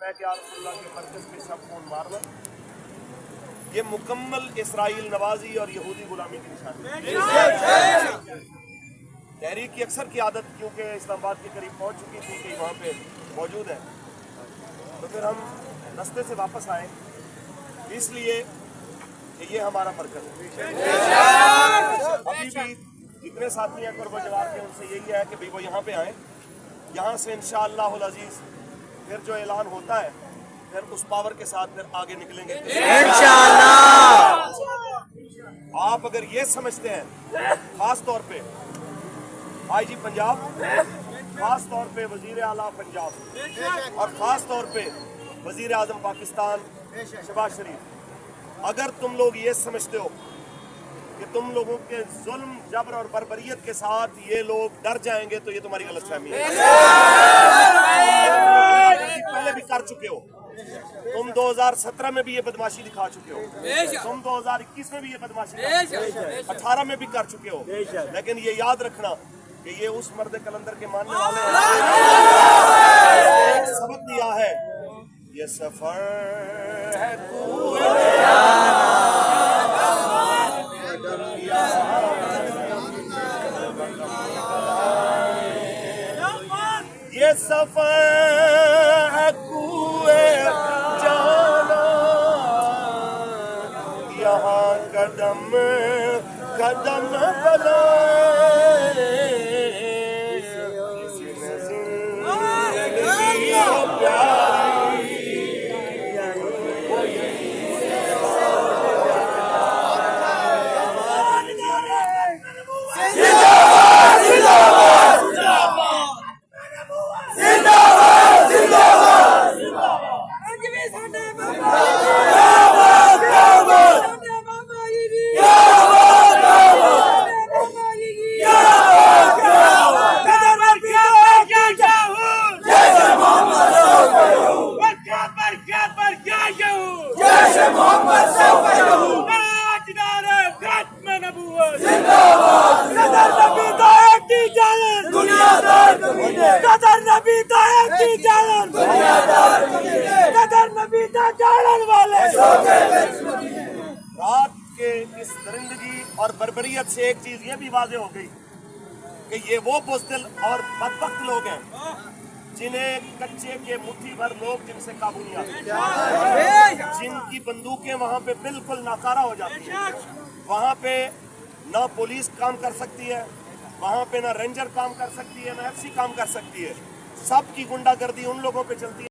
लब्बैक या रसूलल्लाह के मरकज़ के शब खून मारना, ये मुकम्मल इसराइल नवाजी और यहूदी गुलामी की निशानी है। तहरीक की अक्सर की आदत क्योंकि इस्लामाबाद के करीब पहुंच चुकी थी कि वहाँ पे मौजूद है, तो फिर हम रास्ते से वापस आए इसलिए कि ये हमारा मरकज़ है। अभी भी जितने साथी हैं कुर्ब जवार के, उनसे यही है कि भाई वो यहाँ पे आए। यहाँ से इंशाअल्लाहुल अज़ीज़ फिर जो ऐलान होता है फिर उस पावर के साथ फिर आगे निकलेंगे इंशाअल्लाह। आप अगर ये समझते हैं, खास तौर पे आईजी पंजाब, खास तौर पे वजीर आला पंजाब और खास तौर पे वजीर आजम पाकिस्तान शहबाज शरीफ, अगर तुम लोग ये समझते हो कि तुम लोगों के जुल्म जबर और बर्बरियत के साथ ये लोग डर जाएंगे तो ये तुम्हारी गलतफहमी है। पहले भी कर चुके हो तुम, 2017 में भी ये बदमाशी दिखा चुके हो तुम, 2021 में भी ये बदमाशी, 18 में भी कर चुके हो। लेकिन ये याद रखना कि ये उस मर्द कलंदर के मानने वाले एक सबक दिया है, ये सफर है ये सफर है कुए जाना, यहाँ कदम कदम बनाए, रात के इस दरिंदगी और बर्बरियत से एक चीज ये भी वाज़ेह हो गई कि ये वो बुज़दिल और बदबख्त लोग हैं जिन्हें कच्चे के मुट्ठी भर लोग जिनसे काबू नहीं आते, जिनकी बंदूकें वहां पे बिल्कुल नाकारा हो जाती है। वहां पे ना पुलिस काम कर सकती है, वहां पे ना रेंजर काम कर सकती है, ना एफसी काम कर सकती है। सबकी गुंडागर्दी उन लोगों पे चलती है